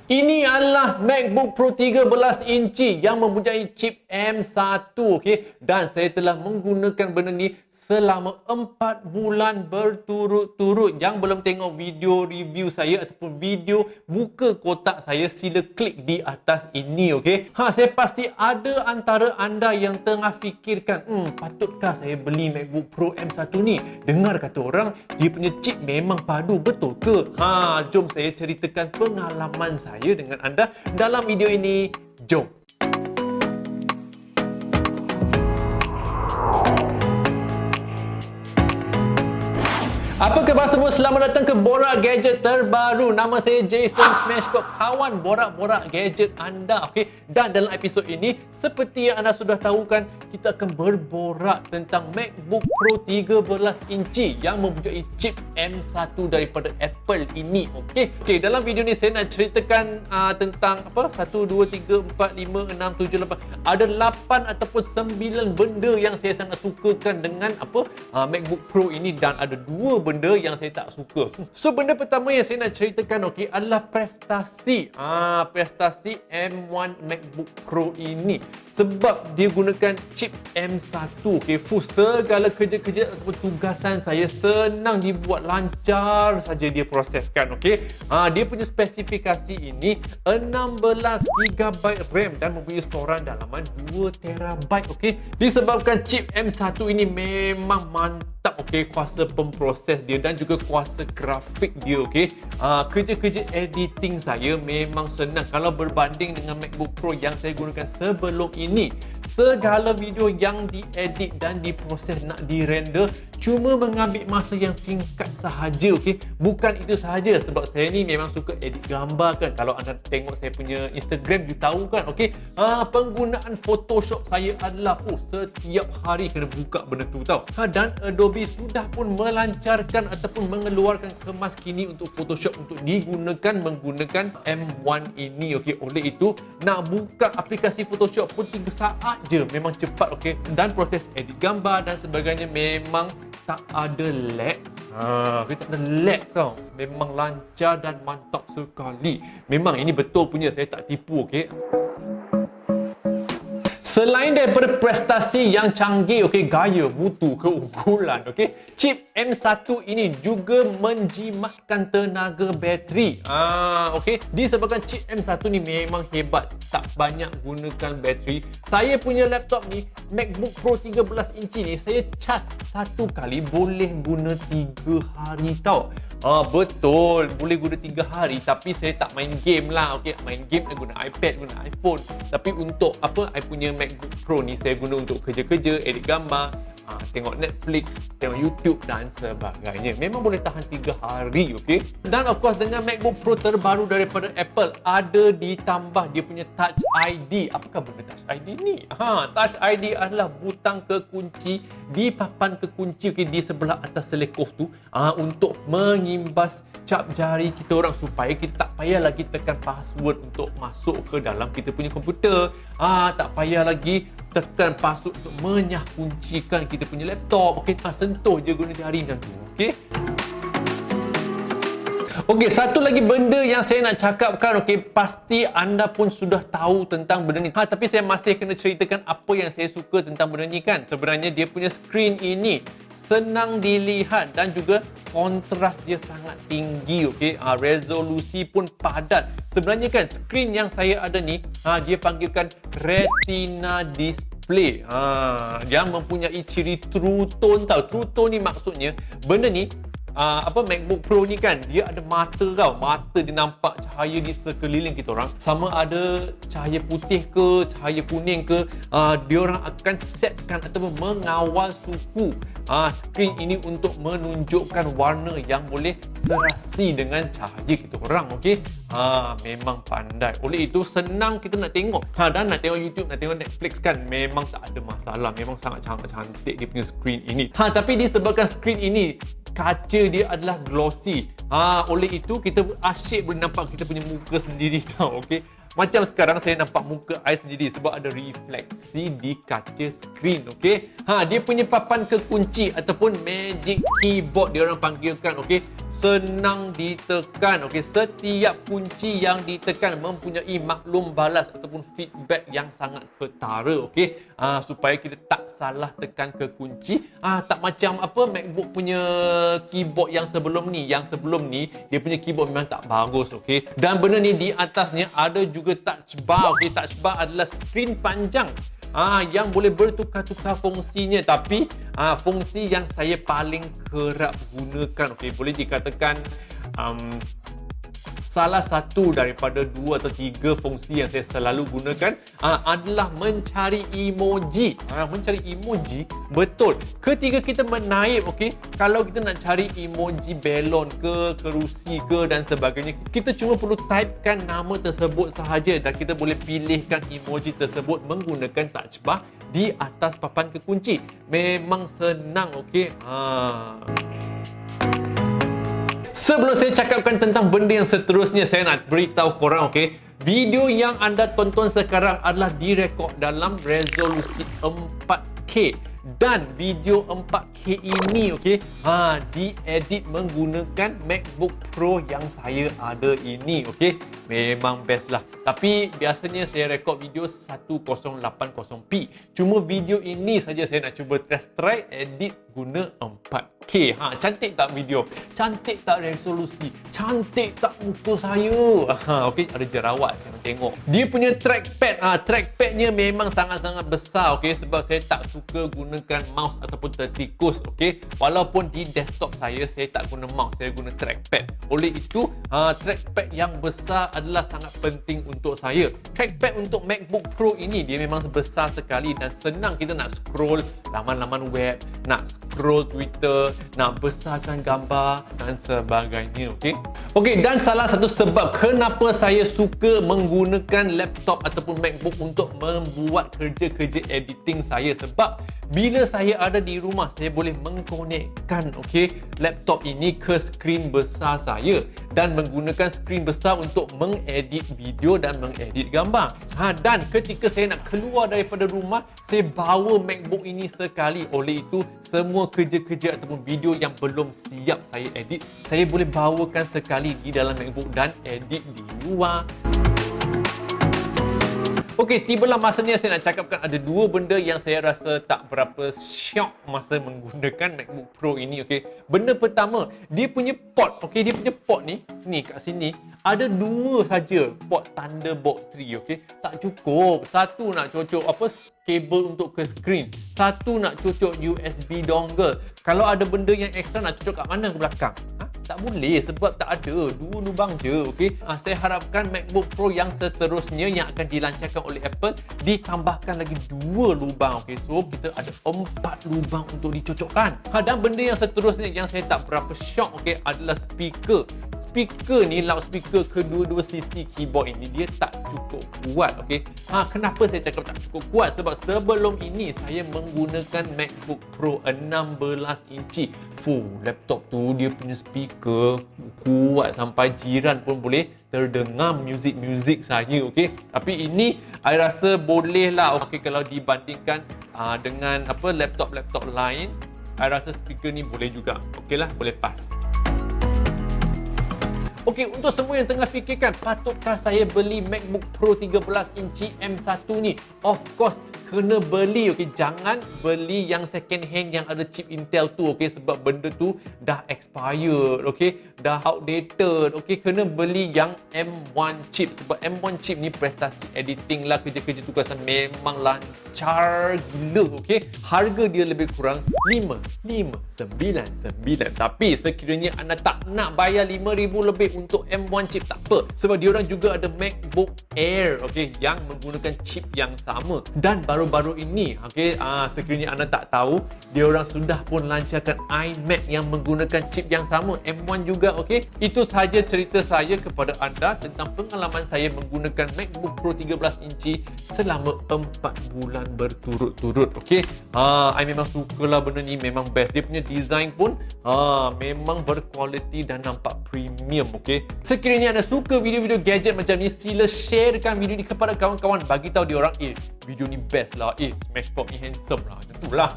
Ini adalah MacBook Pro 13 inci yang mempunyai chip M1, okey, dan saya telah menggunakan benda ni selama 4 bulan berturut-turut. Yang belum tengok video review saya ataupun video buka kotak saya, sila klik di atas ini, okey. Saya pasti ada antara anda yang tengah fikirkan, patutkah saya beli MacBook Pro M1 ni? Dengar kata orang, dia punya chip memang padu, betul ke? Jom saya ceritakan pengalaman saya dengan anda dalam video ini. Jom. Apa khabar semua? Selamat datang ke Borak Gadget terbaru. Nama saya Jason Smashpop, kawan borak-borak gadget anda. Okey, dan dalam episod ini, seperti yang anda sudah tahu kan, kita akan berborak tentang MacBook Pro 13 inci yang mempunyai chip M1 daripada Apple ini. Okey, dalam video ni saya nak ceritakan tentang apa? 1 2 3 4 5 6 7 8. Ada 8 ataupun 9 benda yang saya sangat sukakan dengan apa? MacBook Pro ini, dan ada 2 benda yang saya tak suka. So benda pertama yang saya nak ceritakan, okey, adalah prestasi. Prestasi M1 MacBook Pro ini, sebab dia gunakan chip M1. Okey, segala kerja-kerja ataupun tugasan saya senang dibuat, lancar saja dia proseskan. Okey, dia punya spesifikasi ini 16GB RAM dan mempunyai storan dalaman 2TB. Okey, disebabkan chip M1 ini memang mantap. Okey, kuasa pemproses dia dan juga kuasa grafik dia. Okey, kerja-kerja editing saya memang senang kalau berbanding dengan MacBook Pro yang saya gunakan sebelum ini. Segala video yang diedit dan diproses nak dirender cuma mengambil masa yang singkat sahaja. Okey, bukan itu sahaja, sebab saya ni memang suka edit gambar kan. Kalau anda tengok saya punya Instagram, you tahu kan. Okey, penggunaan Photoshop saya adalah setiap hari kena buka benda tu tau. Dan Adobe sudah pun melancarkan ataupun mengeluarkan kemas kini untuk Photoshop untuk digunakan menggunakan M1 ini. Okey, oleh itu nak buka aplikasi Photoshop pun 3 saat je, memang cepat. Okey, dan proses edit gambar dan sebagainya memang tak ada lag. Kita tak ada lag tau. Memang lancar dan mantap sekali. Memang ini betul punya, saya tak tipu. Okey, selain daripada prestasi yang canggih, okey, gaya, mutu, keunggulan, okey, chip M1 ini juga menjimatkan tenaga bateri. Okey, disebabkan chip M1 ni memang hebat, tak banyak gunakan bateri. Saya punya laptop ni, MacBook Pro 13 inci ni, saya cas satu kali boleh guna 3 hari tau. Betul, boleh guna 3 hari, tapi saya tak main game lah. Okey, main game saya guna iPad, guna iPhone. Tapi untuk apa, I punya MacBook Pro ni saya guna untuk kerja-kerja, edit gambar, tengok Netflix, tengok YouTube dan sebagainya. Memang boleh tahan 3 hari. Okey, dan of course dengan MacBook Pro terbaru daripada Apple, ada ditambah dia punya Touch ID. Apakah benda Touch ID ni? Touch ID adalah butang kekunci di papan kekunci, okey, di sebelah atas selekoh tu, untuk mengimbas cap jari kita orang supaya kita tak payah lagi tekan password untuk masuk ke dalam kita punya komputer. Tak payah lagi tekan password untuk menyah kuncikan kita punya laptop. Okey, sentuh je guna jari macam tu. Okey. Okey, satu lagi benda yang saya nak cakapkan, okey, pasti anda pun sudah tahu tentang benda ni. Tapi saya masih kena ceritakan apa yang saya suka tentang benda ni kan. Sebenarnya dia punya screen ini senang dilihat dan juga kontras dia sangat tinggi. Okey, resolusi pun padat. Sebenarnya kan screen yang saya ada ni, dia panggilkan retina display. Yang mempunyai ciri true tone tau. True tone ni maksudnya benda ni, MacBook Pro ni kan, dia ada mata tau. Mata dia nampak cahaya di sekeliling kita orang. Sama ada cahaya putih ke, cahaya kuning ke, dia orang akan setkan ataupun mengawal suhu skrin ini untuk menunjukkan warna yang boleh serasi dengan cahaya kita orang. Okey, memang pandai. Oleh itu senang kita nak tengok. Dan nak tengok YouTube, nak tengok Netflix kan, memang tak ada masalah. Memang sangat cantik dia punya skrin ini. Tapi disebabkan skrin ini kaca dia adalah glossy, oleh itu kita asyik boleh nampak kita punya muka sendiri tau. Okey, macam sekarang saya nampak muka saya sendiri sebab ada refleksi di kaca skrin. Okey, dia punya papan kekunci ataupun magic keyboard dia orang panggilkan. Okey, senang ditekan. Okey, setiap kunci yang ditekan mempunyai maklum balas ataupun feedback yang sangat ketara. Okey, supaya kita tak salah tekan ke kunci. Tak macam apa MacBook punya keyboard yang sebelum ni. Yang sebelum ni dia punya keyboard memang tak bagus. Okey, dan benda ni di atasnya ada juga touch bar. Okey, touch bar adalah skrin panjang yang boleh bertukar-tukar fungsinya, tapi fungsi yang saya paling kerap gunakan, okey, boleh dikatakan salah satu daripada 2 atau 3 fungsi yang saya selalu gunakan adalah mencari emoji. Mencari emoji, betul. Ketika kita menaip, okey, kalau kita nak cari emoji belon ke kerusi ke dan sebagainya, kita cuma perlu typekan nama tersebut sahaja dan kita boleh pilihkan emoji tersebut menggunakan touch bar di atas papan kekunci. Memang senang, okey. Sebelum saya cakapkan tentang benda yang seterusnya, saya nak beritahu korang, okey, video yang anda tonton sekarang adalah direkod dalam resolusi 4K. Dan video 4K ini, okey, diedit menggunakan MacBook Pro yang saya ada ini, okey. Memang best lah. Tapi biasanya saya rekod video 1080p. Cuma video ini saja saya nak cuba try edit guna 4K. Cantik tak video? Cantik tak resolusi? Cantik tak muka saya? Okey, ada jerawat, jangan tengok. Dia punya trackpad, trackpadnya memang sangat-sangat besar, okey, sebab saya tak suka gunakan mouse ataupun tertikus, okey. Walaupun di desktop saya tak guna mouse, saya guna trackpad. Oleh itu, trackpad yang besar adalah sangat penting untuk saya. Trackpad untuk MacBook Pro ini dia memang besar sekali dan senang kita nak scroll laman-laman web, nak scroll Twitter, nak besarkan gambar dan sebagainya, okey. Okey, dan salah satu sebab kenapa saya suka menggunakan laptop ataupun MacBook untuk membuat kerja-kerja editing saya, sebab bila saya ada di rumah, saya boleh mengkonekkan, okey, laptop ini ke skrin besar saya dan menggunakan skrin besar untuk mengedit video dan mengedit gambar. Dan ketika saya nak keluar daripada rumah, saya bawa MacBook ini sekali. Oleh itu, semua kerja-kerja ataupun video yang belum siap saya edit, saya boleh bawakan sekali di dalam MacBook dan edit di luar. Okey, tibalah masanya saya nak cakapkan ada 2 benda yang saya rasa tak berapa syok masa menggunakan MacBook Pro ini, okey. Benda pertama, dia punya port, okey, dia punya port ni kat sini ada 2 saja port Thunderbolt 3, okey. Tak cukup. Satu nak cocok kabel untuk ke skrin, satu nak cocok USB dongle. Kalau ada benda yang ekstra nak cocok kat mana ke belakang? Tak boleh sebab tak ada, 2 lubang je, okey. Saya harapkan MacBook Pro yang seterusnya yang akan dilancarkan oleh Apple ditambahkan lagi 2 lubang, okey. So kita ada 4 lubang untuk dicocokkan. Dan benda yang seterusnya yang saya tak berapa syok, okey, adalah speaker. Speaker ni, loudspeaker kedua-dua sisi keyboard ini dia tak cukup kuat, okey. Kenapa saya cakap tak cukup kuat? Sebab sebelum ini saya menggunakan MacBook Pro 16 inci. Laptop tu dia punya speaker kuat sampai jiran pun boleh terdengar muzik saya, okey. Tapi ini saya rasa boleh lah, okey, kalau dibandingkan dengan laptop-laptop lain, saya rasa speaker ni boleh juga. Okey lah, boleh pas. Okey, untuk semua yang tengah fikirkan, patutkah saya beli MacBook Pro 13 inci M1 ni? Of course, kena beli, okey. Jangan beli yang second hand yang ada chip Intel tu, okey, sebab benda tu dah expired, okey, dah outdated, okey. Kena beli yang M1 chip sebab M1 chip ni prestasi editing lah, kerja-kerja tugasan memang lancar gila, okey. Harga dia lebih kurang 5,999. Tapi sekiranya anda tak nak bayar 5,000 lebih untuk M1 chip, tak apa, sebab diorang juga ada MacBook Air, okey, yang menggunakan chip yang sama. Dan baru-baru ini, okey, sekiranya anda tak tahu, diorang sudah pun lancarkan iMac yang menggunakan chip yang sama, M1 juga, okey. Itu sahaja cerita saya kepada anda tentang pengalaman saya menggunakan MacBook Pro 13 inci selama 4 bulan berturut-turut, okey. I memang sukalah benda ni, memang best. Dia punya design pun memang berkualiti dan nampak premium, okey. Sekiranya anda suka video-video gadget macam ni, sila sharekan video ni kepada kawan-kawan, bagi tahu diorang, video ni best lah, Smashpop ni handsome lah, macam tu lah.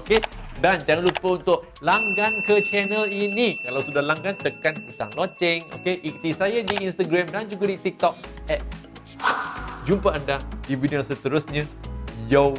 Okey, Dan jangan lupa untuk langgan ke channel ini. Kalau sudah langgan, tekan butang loceng. Okey, ikuti saya di Instagram dan juga di TikTok @. Jumpa anda di video seterusnya. Yo.